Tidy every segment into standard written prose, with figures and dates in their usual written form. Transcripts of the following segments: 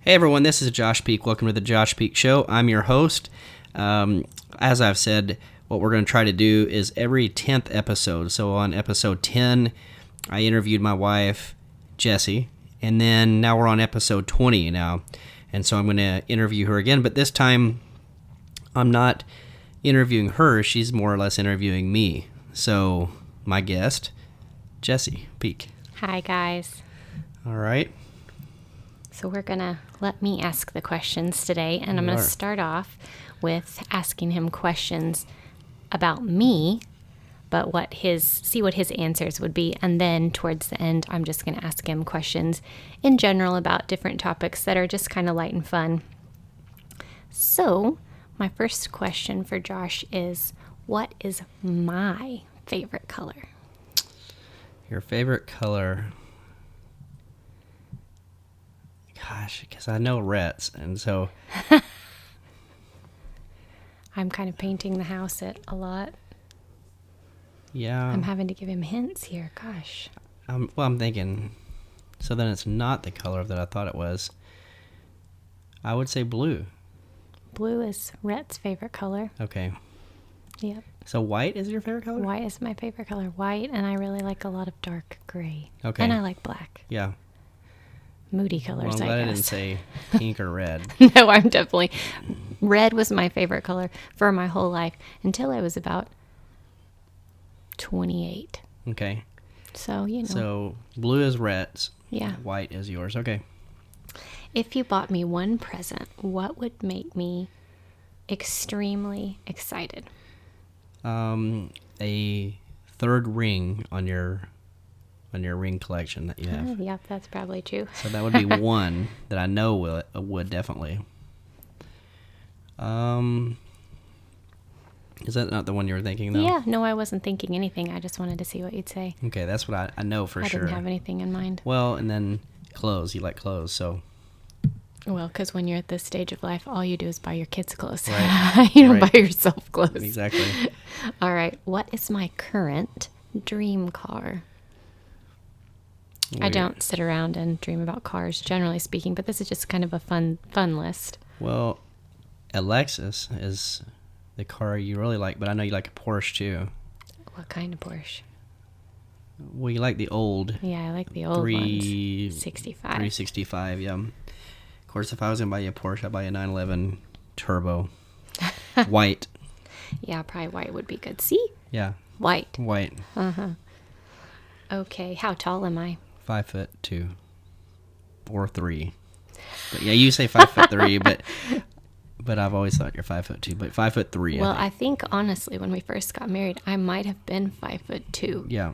Hey everyone, this is Josh Peak. Welcome to the Josh Peak Show. I'm your host. As I've said, what we're going to try to do is every 10th episode. So on episode 10, I interviewed my wife, Jessie, and then now we're on episode 20 now. And so I'm going to interview her again, but this time I'm not interviewing her. She's more or less interviewing me. So my guest, Jessie Peak. Hi, guys. All right. So we're going to let me ask the questions today, and I'm going to start off with asking him questions about me, but see what his answers would be. And then towards the end, I'm just going to ask him questions in general about different topics that are just kind of light and fun. So my first question for Josh is, what is my favorite color? Your favorite color? Gosh, because I know Rhett's, and so... I'm kind of painting the house a lot. Yeah. I'm having to give him hints here. Gosh. I'm thinking, so then it's not the color that I thought it was. I would say blue. Blue is Rhett's favorite color. Okay. Yep. So white is your favorite color? White is my favorite color. White, and I really like a lot of dark gray. Okay. And I like black. Yeah. Moody colors, well, I'm glad I didn't say pink or red. No, I'm definitely... Red was my favorite color for my whole life until I was about 28. Okay. So, you know. So blue is Rhett's. Yeah. White is yours. Okay. If you bought me one present, what would make me extremely excited? A third ring on your ring collection that you have. Yep, that's probably true. So that would be one that I know would definitely. Is that not the one you were thinking, though? Yeah, no, I wasn't thinking anything. I just wanted to see what you'd say. Okay, that's what I know for sure. I didn't have anything in mind. Well, and then clothes. You like clothes, so... Well, because when you're at this stage of life, all you do is buy your kids clothes. Right. You don't buy yourself clothes. Exactly. All right. What is my current dream car? I don't sit around and dream about cars, generally speaking, but this is just kind of a fun list. Well, a Lexus is the car you really like, but I know you like a Porsche, too. What kind of Porsche? Well, you like the old... Yeah, I like the old ones. 365. 365, yeah. Of course, if I was going to buy you a Porsche, I'd buy you a 911 Turbo. White. Yeah, probably white would be good. See? Yeah. White. White. Uh-huh. Okay, how tall am I? 5'2" or 3. But yeah, you say 5'3", but I've always thought you're 5'2", but 5'3". Well, I think honestly, when we first got married, I might have been 5'2". Yeah.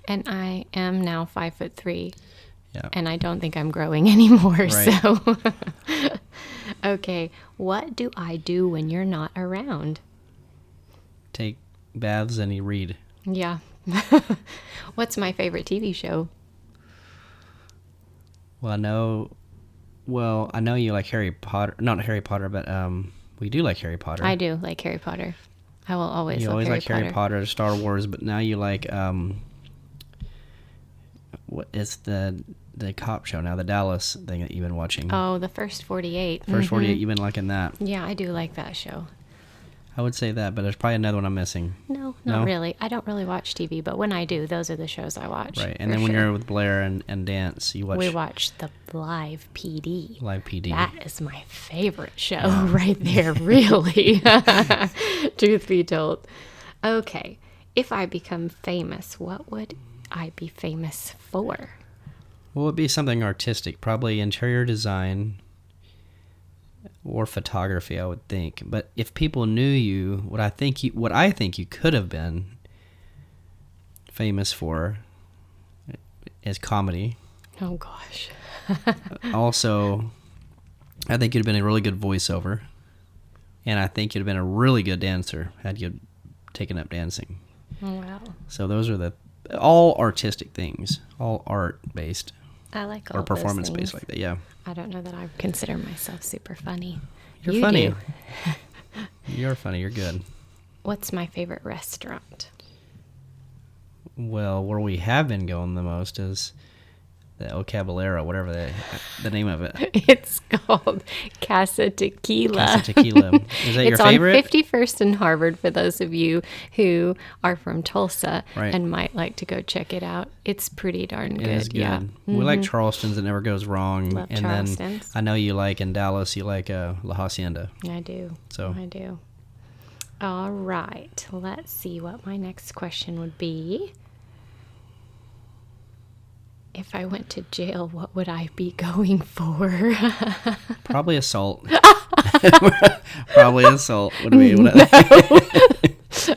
And I am now 5'3". Yeah. And I don't think I'm growing anymore. Right. So, okay, what do I do when you're not around? Take baths and you read. Yeah. What's my favorite TV show? Well, I know you like Harry Potter. Not Harry Potter, but we do like Harry Potter. I do like Harry Potter. I will always You love always Harry like Harry Potter, Star Wars, but now you like what is the cop show now, the Dallas thing that you've been watching. Oh, the First 48. First 48, you've been liking that. Yeah, I do like that show. I would say that, but there's probably another one I'm missing. No, not really. I don't really watch TV, but when I do, those are the shows I watch. Right, and then when you're with Blair and Dance, you watch... We watch the Live PD. Live PD. That is my favorite show right there, really. Truth be told. Okay, if I become famous, what would I be famous for? Well, it'd be something artistic, probably interior design or photography, I would think. But if people knew you, what I think you could have been famous for is comedy. Oh gosh. Also, I think you'd have been a really good voiceover, and I think you'd have been a really good dancer had you taken up dancing. Wow. So those are all artistic things, all art based. I like all or performance those based things. like that. Yeah. I don't know that I consider myself super funny. You're You funny. do. You're funny. You're good. What's my favorite restaurant? Well, where we have been going the most is El Caballero, whatever the name of it. It's called Casa Tequila. Casa Tequila. Is that your favorite? It's on 51st and Harvard for those of you who are from Tulsa Right. and might like to go check it out. It's pretty darn good. It is good. Yeah. We like Charleston's. It never goes wrong. Love and Charleston's. then I know you like in Dallas. You like La Hacienda. I do. So I do. All right. Let's see what my next question would be. If I went to jail, what would I be going for? probably assault. Probably assault would be.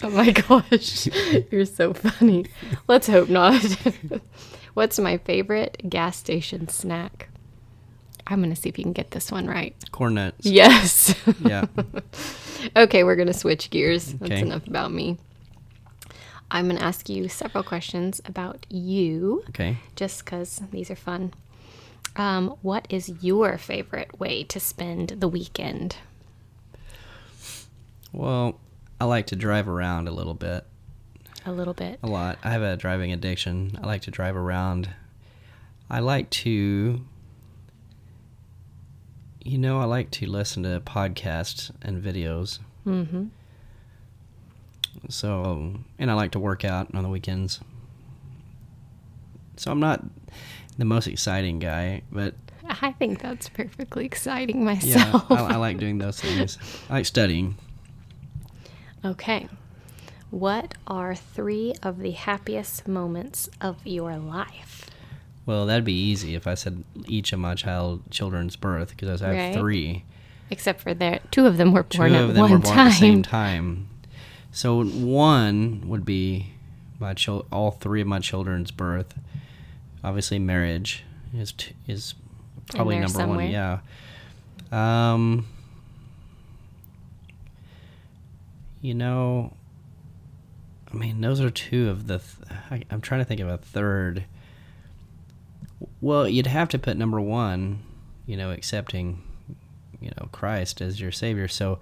Oh my gosh. You're so funny. Let's hope not. What's my favorite gas station snack? I'm going to see if you can get this one right. Corn nuts. Yes. Yeah. Okay, we're going to switch gears. That's Okay. enough about me. I'm going to ask you several questions about you, Okay. just because these are fun. What is your favorite way to spend the weekend? Well, I like to drive around a little bit. A little bit. A lot. I have a driving addiction. I like to drive around. I like to, I like to listen to podcasts and videos. Mm-hmm. So, and I like to work out on the weekends. So I'm not the most exciting guy, but I think that's perfectly exciting yeah, myself. I like doing those things. I like studying. Okay. What are 3 of the happiest moments of your life? Well, that'd be easy if I said each of my children's birth, because I have Right. 3. Except for 2 of them were born 2 at of them one were born time. at the same time. So 1 would be all 3 of my children's birth. Obviously, marriage is probably there number somewhere. 1. Yeah. I mean, those are 2 of the. I'm trying to think of a third. Well, you'd have to put number 1, accepting, Christ as your Savior. So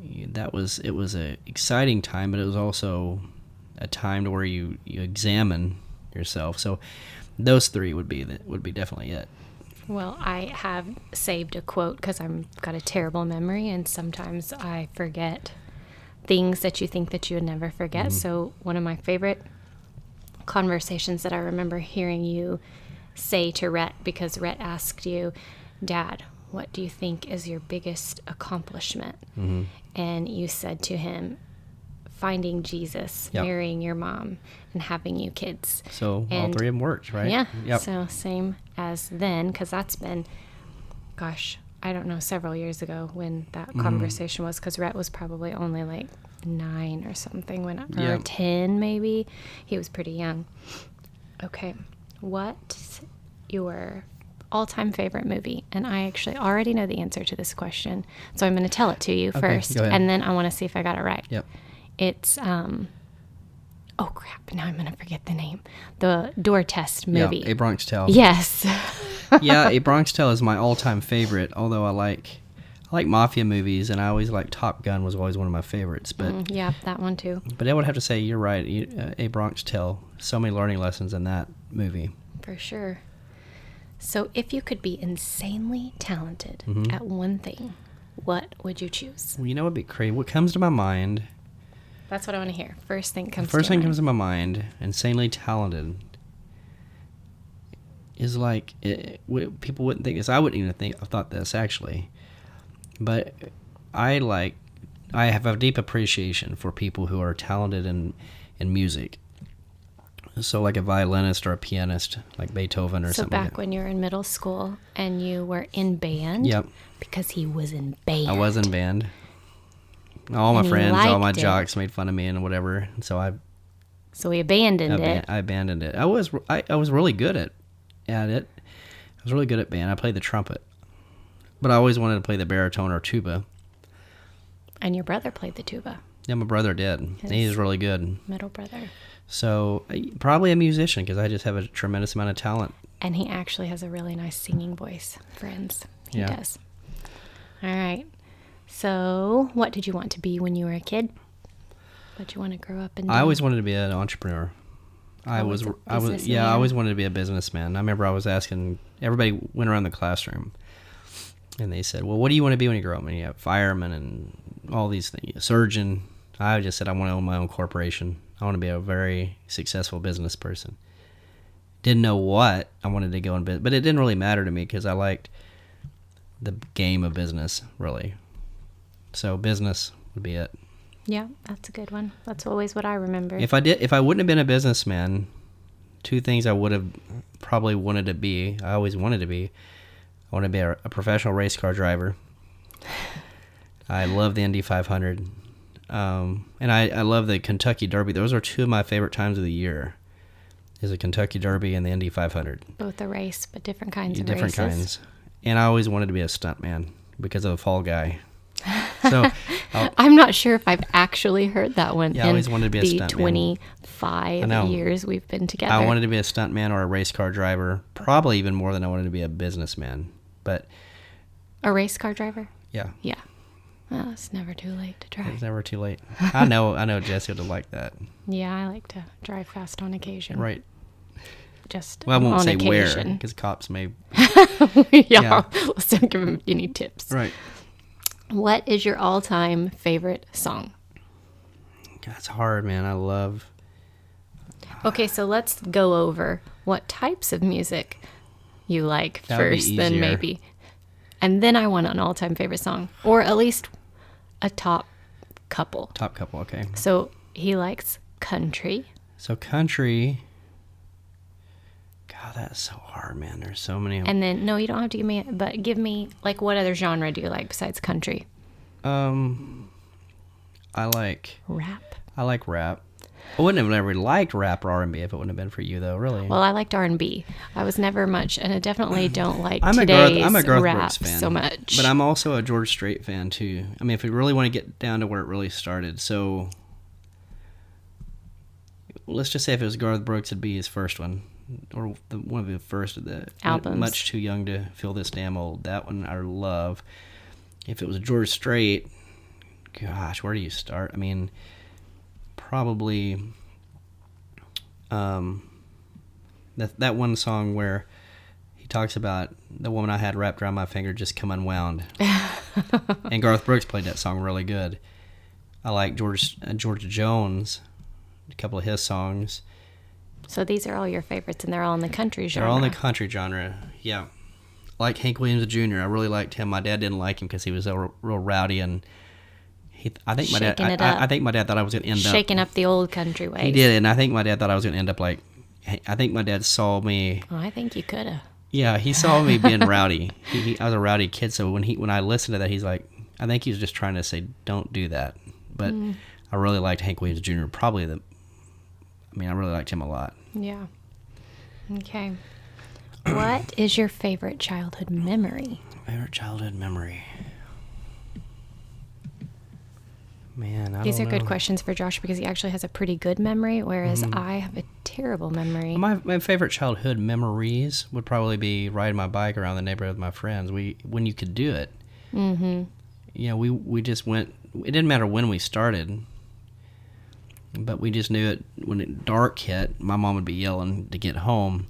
it was a exciting time, but it was also a time to where you examine yourself. So those 3 would be definitely it. Well, I have saved a quote because I've got a terrible memory, and sometimes I forget things that you think that you would never forget. Mm-hmm. So one of my favorite conversations that I remember hearing you say to Rhett, because Rhett asked you, Dad, what do you think is your biggest accomplishment? Mm-hmm. And you said to him, finding Jesus, Yep. marrying your mom, and having you kids. So all And 3 of them worked, right? Yeah. Yep. So same as then, because that's been, gosh, I don't know, several years ago when that Mm-hmm. conversation was, because Rhett was probably only like 9 or something, or Yeah. 10 maybe. He was pretty young. Okay. What's your all-time favorite movie? And I actually already know the answer to this question, so I'm going to tell it to you first, go ahead. and then I want to see if I got it right. Yep. It's, oh crap, now I'm going to forget the name. The Door Test movie. Yeah, A Bronx Tale. Yes. Yeah, A Bronx Tale is my all-time favorite. Although I like mafia movies, and I always like Top Gun was always one of my favorites. But Yeah, that one too. I would have to say you're right. A Bronx Tale. So many learning lessons in that movie. For sure. So if you could be insanely talented at one thing, what would you choose? Well, what'd be crazy? What comes to my mind? That's what I want to hear. First thing comes First to your thing comes mind. to my mind. Insanely talented. Is like people wouldn't think this. I wouldn't even have thought this actually. But I have a deep appreciation for people who are talented in music. So like a violinist or a pianist, like Beethoven or So something. back when you were in middle school and you were in band? Yep. Because he was in band. I was in band. All my And he friends, all my liked it. jocks made fun of me and whatever. And so So he abandoned it. I abandoned it. I was really good at it. I was really good at band. I played the trumpet. But I always wanted to play the baritone or tuba. And your brother played the tuba. Yeah, my brother did. And he was really good. Middle brother. So probably a musician because I just have a tremendous amount of talent. And he actually has a really nice singing voice, friends. He Yeah. does. All right. So what did you want to be when you were a kid? What did you want to grow up and do? I always wanted to be an entrepreneur. I Always was, a I was, businessman. yeah, I always wanted to be a businessman. I remember I was asking, everybody went around the classroom and they said, well, what do you want to be when you grow up? And you have fireman and all these things, surgeon. I just said, I want to own my own corporation. I want to be a very successful business person. Didn't know what I wanted to go in business, but it didn't really matter to me because I liked the game of business, really. So business would be it. Yeah, that's a good one. That's always what I remember. If I wouldn't have been a businessman, two things I would have probably wanted to be. I always wanted to be. I want to be a professional race car driver. I love the Indy 500, and I love the Kentucky Derby. Those are two of my favorite times of the year. Is the Kentucky Derby and the Indy 500. Both a race, but different kinds of Different races. kinds. And I always wanted to be a stuntman because of the Fall Guy. So I'm not sure if I've actually heard that one. Yeah, I always wanted to be a the stuntman. 25 years we've been together. I wanted to be a stuntman or a race car driver, probably even more than I wanted to be a businessman. But a race car driver? yeah, Yeah. Well, it's never too late to it's drive. never too late. I know Jesse would like that. Yeah, I like to drive fast on occasion. Right. Just Well, I won't on say where occasion. because cops may. yeah. Let's don't give him any tips. Right. What is your all-time favorite song? That's hard, man. I love. Okay, so let's go over what types of music you like That would be first, then easier. maybe. And then I want an all-time favorite song, or at least a top couple. Top couple, okay. So he likes country. So country. God, that's so hard, man. There's so many. And then, no, you don't have to give me, but give me, like, what other genre do you like besides country? I like Rap. rap. I wouldn't have never liked rap or R&B if it wouldn't have been for you, though. Really. Well, I liked R&B. I was never much, and I definitely don't like I'm a today's Garth rap Brooks fan so much. but I'm also a George Strait fan too. I mean, if we really want to get down to where it really started, so let's just say if it was Garth Brooks, it'd be his first one, or one of the first of the Albums. Much Too Young to Feel This Damn Old. That one I love. If it was George Strait, gosh, where do you start? I mean, probably that one song where he talks about the woman I had wrapped around my finger just come unwound. And Garth Brooks played that song really good. I like George Jones, a couple of his songs. So these are all your favorites, and they're all in the country genre. They're all in the country genre. Yeah. Like Hank Williams Jr. I really liked him. My dad didn't like him because he was real rowdy, and I think my dad. Shaking it up. I think my dad thought I was going to end Shaking up the old country ways. He did, and I think my dad thought I was going to end up like. I think my dad saw me. Oh, I think you could have. Yeah, he saw me being rowdy. I was a rowdy kid, so when I listened to that, he's like, I think he was just trying to say, don't do that. But I really liked Hank Williams Jr. I really liked him a lot. Yeah. Okay. What is your favorite childhood memory? Favorite childhood memory. Man, These are don't good know. questions for Josh because he actually has a pretty good memory, whereas I have a terrible memory. My favorite childhood memories would probably be riding my bike around the neighborhood with my friends. When you could do it. Mm-hmm. You know, we just went. It didn't matter when we started, but we just knew it when it dark hit. My mom would be yelling to get home.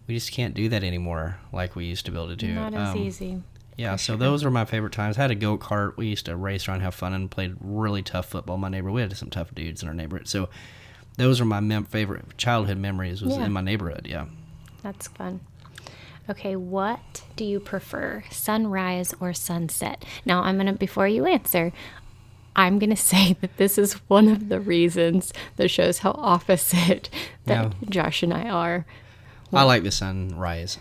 We just can't do that anymore like we used to be able to do. Not as easy. Yeah, so those were my favorite times. I had a go-kart. We used to race around, have fun, and played really tough football in my neighborhood. We had some tough dudes in our neighborhood. So those are my favorite childhood memories was Yeah. in my neighborhood, yeah. That's fun. Okay, what do you prefer, sunrise or sunset? Now, before you answer, I'm going to say that this is one of the reasons that shows how opposite that Yeah. Josh and I are. I like the sunrise.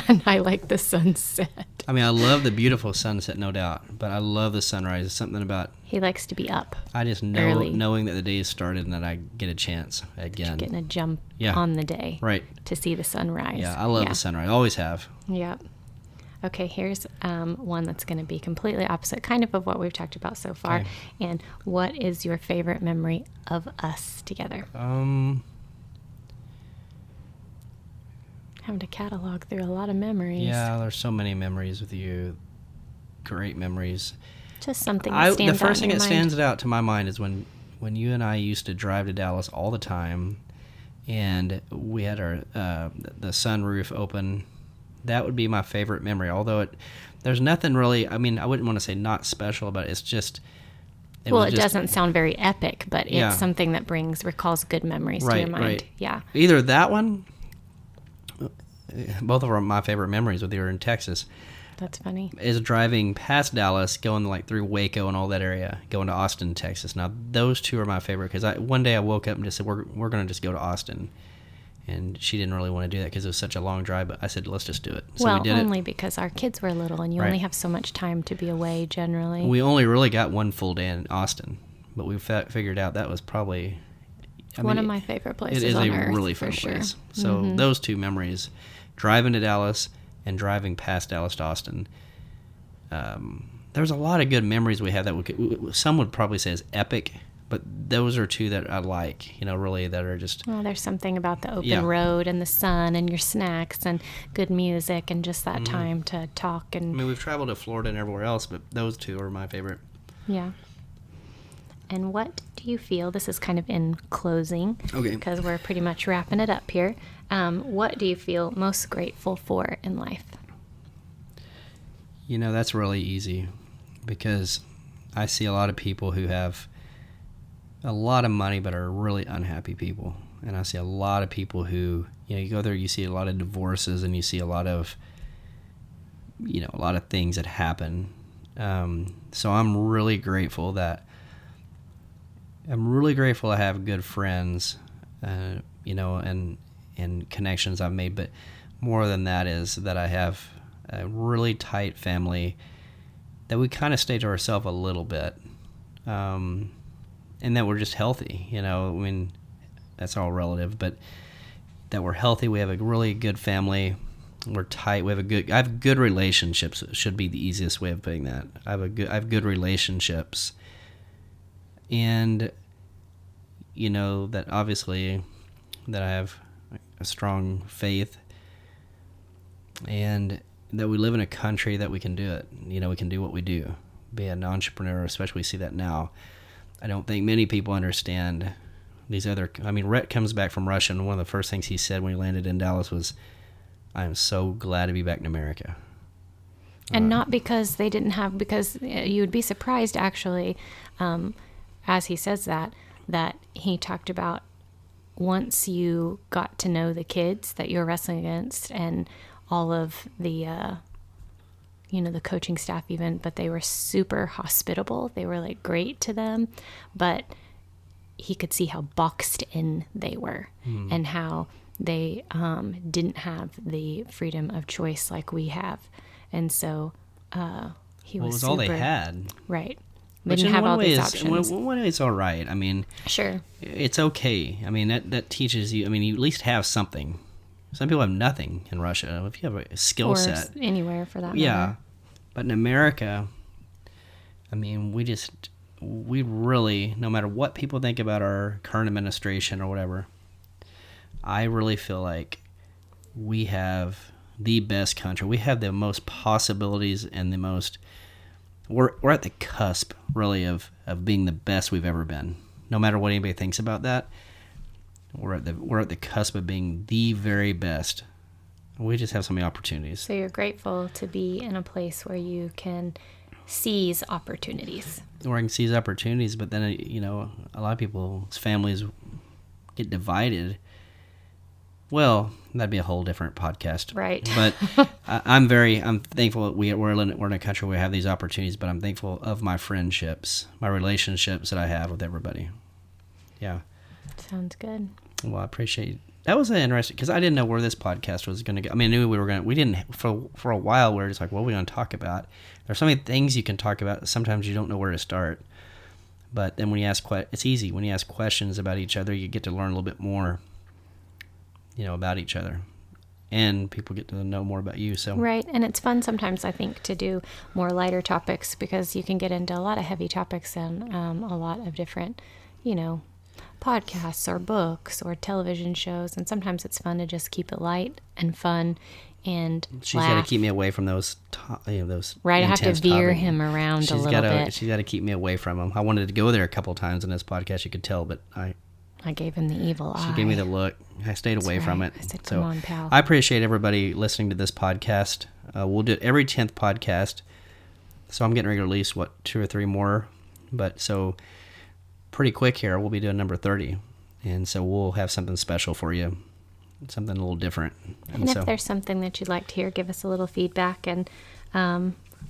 And I like the sunset. I mean, I love the beautiful sunset, no doubt, but I love the sunrise. It's something about, He likes to be up, I just know, Early. knowing that the day has started and that I get a chance again. getting a jump Yeah. on the day Right. to see the sunrise. Yeah, I love the sunrise. Always have. Yep. Okay, here's one that's going to be completely opposite, kind of what we've talked about so far. Okay. And what is your favorite memory of us together? Having to catalog through a lot of memories. Yeah, there's so many memories with you. Great memories. Just something that stands The first out thing in that your mind. stands out to my mind is when you and I used to drive to Dallas all the time, and we had our the sunroof open. That would be my favorite memory. Although there's nothing really. I mean, I wouldn't want to say not special, but it's just. It doesn't sound very epic, but it's something that recalls good memories to your mind. Right. Yeah. Either that one. Both of my favorite memories with you in Texas. That's funny. Is driving past Dallas, going like through Waco and all that area, going to Austin, Texas. Now those two are my favorite because one day I woke up and just said we're going to just go to Austin, and she didn't really want to do that because it was such a long drive. But I said let's just do it. So we did only because our kids were little, and you only have so much time to be away generally. We only really got one full day in Austin, but we figured out that was probably one of my favorite places. It is on a earth, really fun sure. place. So those two memories, driving to Dallas and driving past Dallas to Austin. There's a lot of good memories we have that some would probably say is epic, but those are two that I like, really that are just... Well, there's something about the open road and the sun and your snacks and good music and just that time to talk. And I mean, we've traveled to Florida and everywhere else, but those two are my favorite. Yeah. And what do you feel, this is kind of in closing, because we're pretty much wrapping it up here. What do you feel most grateful for in life? That's really easy because I see a lot of people who have a lot of money but are really unhappy people. And I see a lot of people who, you go there, you see a lot of divorces and you see a lot of, a lot of things that happen. So I'm really grateful to have good friends, and connections I've made. But more than that is that I have a really tight family that we kind of stay to ourselves a little bit, and that we're just healthy. I mean, that's all relative, but that we're healthy. We have a really good family. We're tight. I have good relationships. It should be the easiest way of putting that. I have good relationships, and that obviously that I have a strong faith, and that we live in a country that we can do it. We can do what we do. Be an entrepreneur, especially we see that now. I don't think many people understand these other... I mean, Rhett comes back from Russia, and one of the first things he said when he landed in Dallas was, I am so glad to be back in America. And not because they didn't have... Because you would be surprised, actually, as he says that he talked about once you got to know the kids that you're wrestling against and all of the, the coaching staff even, but they were super hospitable. They were like great to them, but he could see how boxed in they were and how they didn't have the freedom of choice like we have. And so he was all they had. Right. They didn't have all these options. One way it's all right. I mean, sure, it's okay. I mean, that teaches you. I mean, you at least have something. Some people have nothing in Russia. If you have a skill set, anywhere for that matter. Yeah, but in America, I mean, we really, no matter what people think about our current administration or whatever, I really feel like we have the best country. We have the most possibilities and the most. We're at the cusp, really, of being the best we've ever been. No matter what anybody thinks about that, we're at the cusp of being the very best. We just have so many opportunities. So you're grateful to be in a place where you can seize opportunities. Where I can seize opportunities, but then a lot of people's families get divided. Well, that'd be a whole different podcast. Right. But I'm thankful that we're in a country where we have these opportunities, but I'm thankful of my friendships, my relationships that I have with everybody. Yeah. Sounds good. Well, I appreciate that. Was interesting because I didn't know where this podcast was going to go. I mean, I knew we didn't, for a while, we were just like, what are we going to talk about? There's so many things you can talk about. Sometimes you don't know where to start. But then when you ask, it's easy. When you ask questions about each other, you get to learn a little bit more, about each other. And people get to know more about you. So right. And it's fun sometimes, I think, to do more lighter topics because you can get into a lot of heavy topics and a lot of different, podcasts or books or television shows. And sometimes it's fun to just keep it light and fun and she's got to keep me away from those those right. I have to veer him around a little bit. She's got to keep me away from them. I wanted to go there a couple of times in this podcast, you could tell, but I I gave him the evil eye. She gave me the look. I stayed away from it. I said, so come on, pal. I appreciate everybody listening to this podcast. We'll do it every 10th podcast. So I'm getting ready to release, 2 or 3 more. But so pretty quick here, we'll be doing number 30. And so we'll have something special for you, something a little different. And if there's something that you'd like to hear, give us a little feedback, and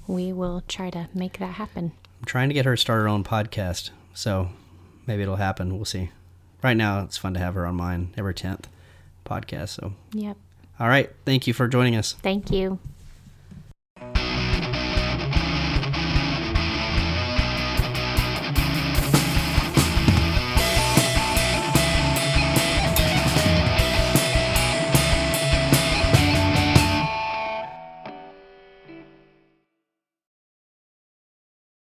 we will try to make that happen. I'm trying to get her to start her own podcast, so maybe it'll happen. We'll see. Right now, it's fun to have her on mine every 10th podcast. So, yep. All right. Thank you for joining us. Thank you.